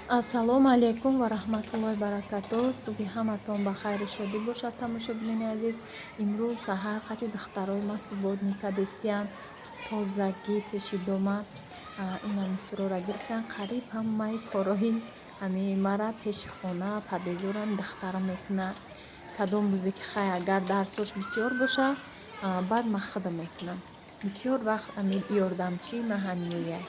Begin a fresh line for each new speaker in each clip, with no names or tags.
Ассалому алайкум ва раҳматуллоҳи баракатуҳ. Субҳи ҳаматон ба хайру шодӣ бошад. Тамошобинони азиз, имрӯз саҳар хати духтарои ма субботника дестиян тозагӣ пеши дома инами сурора гирифтан қариб ҳамаи короҳи мара пеши хона падезорам духтарам мекуна. Кадом рӯзе ки хай агар дарсош бисёр боша баъд ма худам мекунам. Бисёр вақт ёрдамчии ма ҳамин ояд.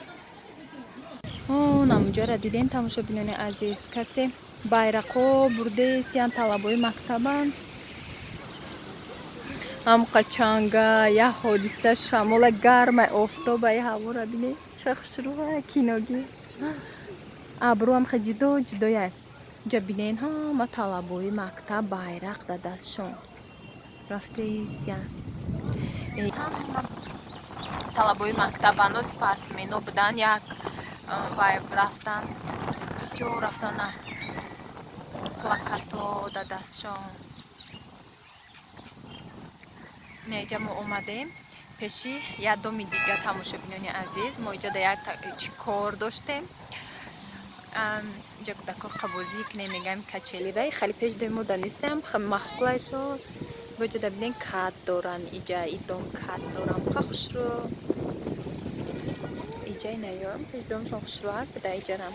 Намуҷора диден тамошобинони азиз, касе байрақҳо бурдестиян талабои мактабан ҳам қачанга я ҳодиса шамола гарма офтоба я ҳавора бинед ча хушрӯа киногӣ абру ҳам ха ҷудо ҷудоя ҷа бинен ҳама талабои мактаб байрақ да дастшон рафтестиян талабои мактабану спортсмено будан як рафтан бисёр рафтан плакато да дастшон. неҷа мо омадем пеши як доми дига тамошобинони азиз. мо иҷода як чӣ кор доштем ҷа кӯдако қабозӣ кунем мегаем качелидай хали пеш дои мо данистем махкулайшо боҷода бинен кат доран иҷа идом кат дорам ха хушрӯ иҷай наём пеш домшон хушрӯак буда иҷарам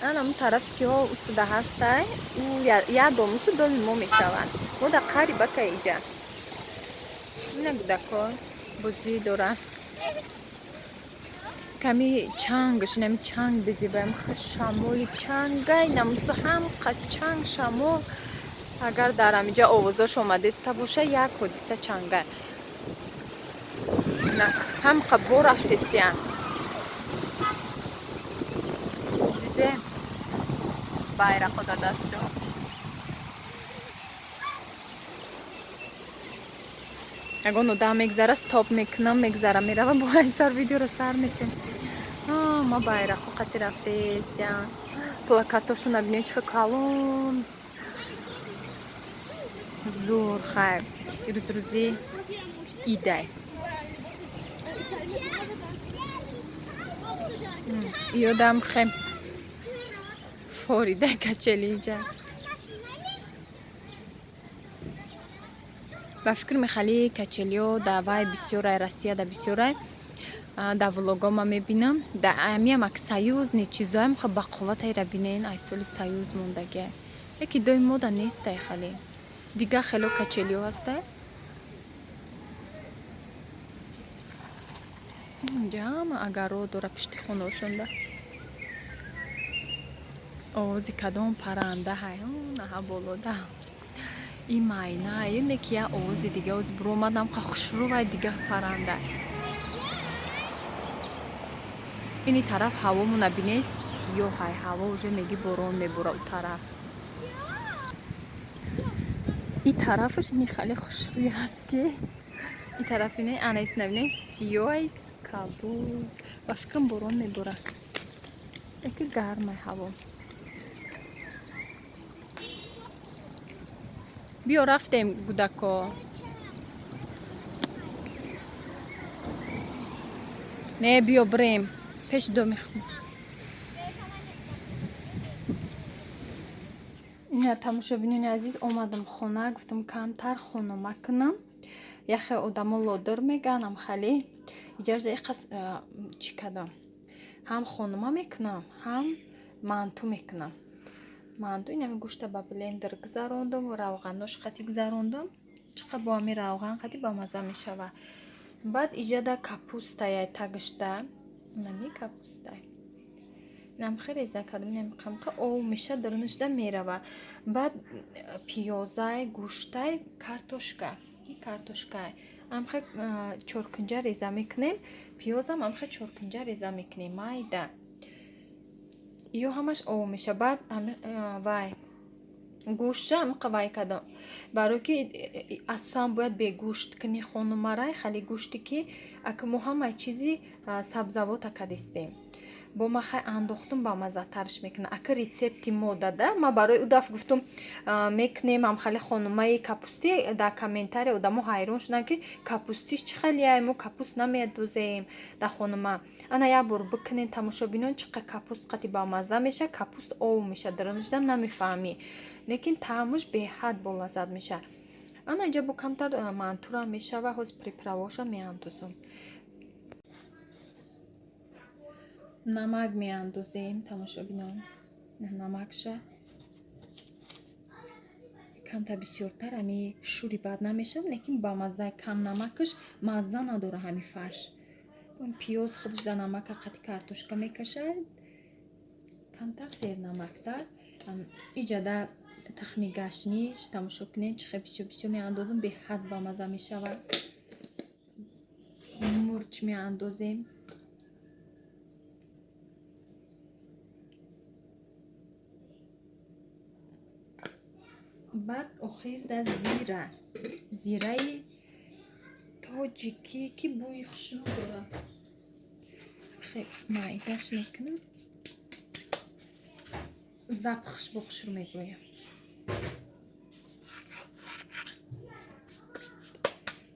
анамун тарафи ки ҳо усуда ҳастай як дом усу доми мо мешавад мо да қари бака иҷа ина гудакон бозӣ доран ками чангш нами чанг безибаем ха шамоли чангай намусу ҳам қа чанг шамол агар дарам иҷа овозош омадеста боша як ҳодиса чанга ҳам қа бо рафтестиян дидем байрақо да дастшон ягон одам мегзара стоп мекунам мегзара мерава бо айсар видеоро сар метем ма байрақо қати рафтестиян плакатошон набинем чихо калон зур хайр рӯзи идай ёдам хем форида качелиҷа ба фикр мехали качелиё да вай бисёрай россия да бисёрай да влогома мебинам да амиам ак союзни чизоям ха бақоватайра бинен ай соли союз мондагия яки дои мода нестай хали дига хело качелиё ҳастай ҷама агаро дора пишти хонаошонда овози кадом парранда ҳайонаҳа болода и майна ине ки я овози дига оз буромадам ха хушрӯвай дига парранда ини тараф ҳавомо набине сиёҳай ҳаво уже меги борон мебора у тараф и тарафаш ини хеле хушрӯй аст ки и тарафи не анайс набине сиёҳайс кабуд ба фикрам борон мебора яки гармай ҳаво биё рафтем гудако не биё бирем пеш доми ина тамошобинони азиз омадам хона гуфтам камтар хонома кунам яхе одамо лодир меганам хали иҷажда иқас чӣ кадам ҳам хонома мекунам ҳам манту мекунам манту инами гӯшта ба блендер гузарондам равғанош қати гузарондам чиқа бо ами равған қати ба маза мешава баъд иҷада капустаяй тагишта нами капустай нам хеле кадам нами қамқа о меша дурнишда мерава баъд пиёзай гӯштай картошка и картошкай амха чоркунҷа реза мекунем пиёзам амха чоркунҷа реза мекунем майда ё ҳамаш о меша баъд вай гӯштша амқа вай кадам барои ки асосан бояд бегӯшт куни хонумарай хали гӯшти ки ака мо ҳамаи чизи сабзавота кадистем бо ма хай андохтум ба маззатарш мекунам. Ака рецепти мо дада ма барои ӯ дафт гуфтум мекунем амхали хонумаи капусти дар комментария одамо ҳайрон шуданд ки капустиш чӣ халияй мо капуст намедузем дар хонума. Ана як бор бикунен тамошобинон чӣ қа капуст қати ба мазза меша, капуст ов меша, дрождам намефаҳмӣ, лекин таъмуш беҳад болаззат меша. Ана инҷа бо камтар мантура мешава, ҳоз приправаша меандозам. намак меандозем тамошобинон. намакша камтар бисёртар ами шӯри бад намешам, лекин ба маззаи кам намакаш мазза надора ҳами фарш. пиёз худаш дар намака қати картошка мекашад, камтар сернамактар. иҷа дар тухми гашниш тамошо кунед чӣ хел бисёр меандозам, беҳад ба мазза мешавад. мурч меандозем. баъд охир да зираи тоҷикӣ ки бӯи хушрӯ дорад. майдаш мекунам. запахш бо хушрӯ мебоям.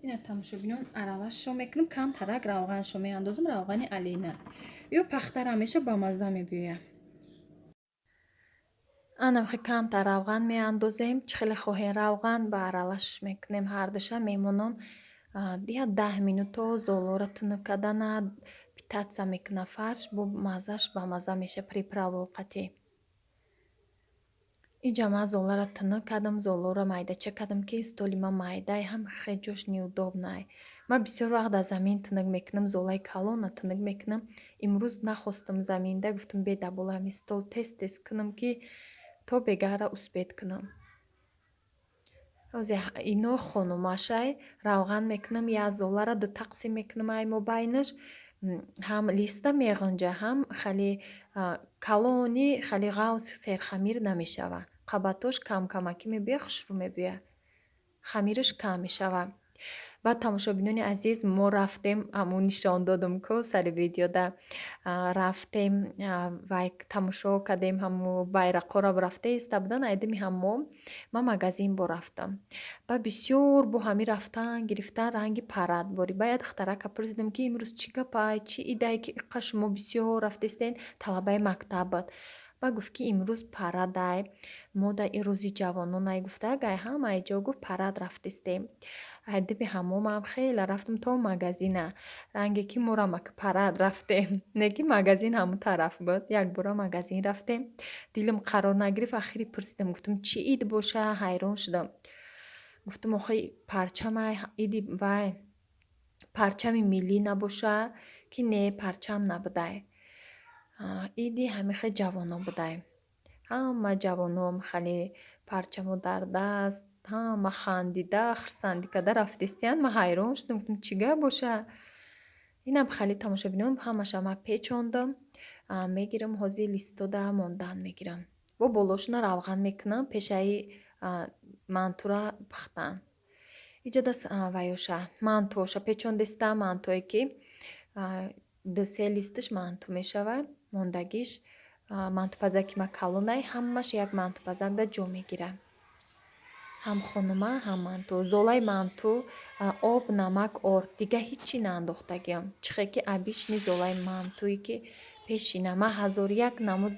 ина тамошобинон аралашро мекунам. камтарак равғаншро меандозам, равғани алина ё пахтар ҳамеша ба мазза мебоям. анахи камтар равған меандозем. чӣ хеле хоҳем равған ба аралаш мекунем, ҳардуша мемонам 10 минуто золора тунук кардана питатса мекуна фарш, бо маззаш ба мазза меша приправа қати. иҷа ман золора тунук кардам, золора майдача кардам ки столи ман майдай, ҳам хел ҷош неудобнай. ман бисёр вақт дар замин тунук мекунам, золаи калона тунук мекунам. имрӯз нахостам заминда, гуфтам беда бола ҳами стол тез кунам ки то бегара успед кунам. ино хонумашай равған мекунам, як золара ду тақсим мекунам ай мобайнаш, ҳам листа меғунҷа, ҳам хали калони хали ғавз серхамир намешава. қабатош камакӣ мебояд, хушрӯ мебояд, хамираш кам мешава. баъд тамошобинони азиз, мо рафтем, ҳамун нишон додам ко сари видеода, рафтем вай тамошо кардем, ҳамо байрақора рафта иста будан, айдами ҳамом ман магазин бо рафтам. ба бисёр бо ҳами рафтан гирифтан ранги парад бори. баъд духтарака пурсидам ки имрӯз чӣ гапай, чӣ идай ки иққа шумо бисёр рафтистен, талабаи мактабат. ба гуфт ки имрӯз парадай, мо дар ин рӯзи ҷавононай гуфта гай ҳамаи ҷо гуфт парад рафтистем. айдами ҳамомам хеле рафтам то магазина, ранге ки морамак парад рафтем, не ки магазин ҳамун тараф буд. якбора магазин рафтем, дилам қарор нагирифт, ахири пурсидам, гуфтам чӣ ид боша, ҳайрон шудам. гуфтам охи парчамай иди вай парчами миллӣ набоша, ки не парчам набудай, иди ҳамихе ҷавонон будай. ҳама ҷавоном хали парчамо дар даст, ҳама хандида хурсандӣ карда рафтистиянд. ман ҳайрон шудам, гуфтам чӣ гап боша. инам хали тамошобинон ҳамаша ман печондам, мегирам ҳозир листода мондан мегирам, бо болошона равған мекунам пешаи мантура пухтан. иҷа даст ваёша мантуоша печондиста, мантуое ки 2-3 листаш манту мешавад, мондагиш мантупазаки ма калонай, ҳамаш як мантупазак да ҷо мегирад. ҳам хонума, ҳам манту. золаи манту об, намак, орд, дига ҳичи наандохтагиам. чихе ки обични золаи мантуи ки пешина. ман 1001 намуд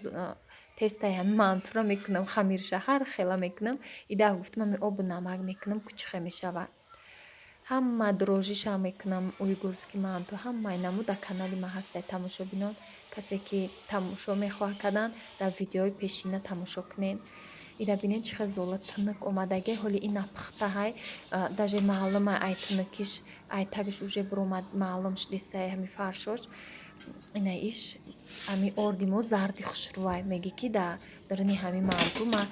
тестаи ҳами мантура мекунам, хамирша ҳар хела мекунам. ида гуфтам ҳами обу намак мекунам ку чихе мешава. ҳама дрожжиша мекунам, уйгурский манту, ҳамаи намуд дар канали ман ҳастай тамошобинон. касе ки тамошо мехоҳад кардан, дар видеои пешина тамошо кунед. ира бинед чӣ хел зола тунук омадаги, ҳоли ина пухтаҳай, даже маълумай ай тунукиш, ай тагиш уже биромад, маълум шудистай ҳами фаршош. ина иш ҳами орди мо зарди хушрӯай, меги ки дар даруни ҳами манту ман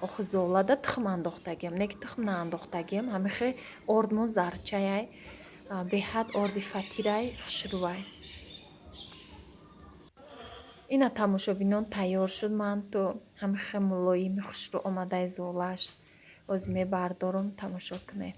охи золада тухм андохтагиам, не ки тухм наандохтагиам, ҳамихе орд мо зарчаяй, беҳад орди фатирай, хушрӯай. ина тамошобинон тайёр шуд манту, ҳамихе мулоими хушрӯ омадаи золаш. оз мебардорам, тамошо кунед.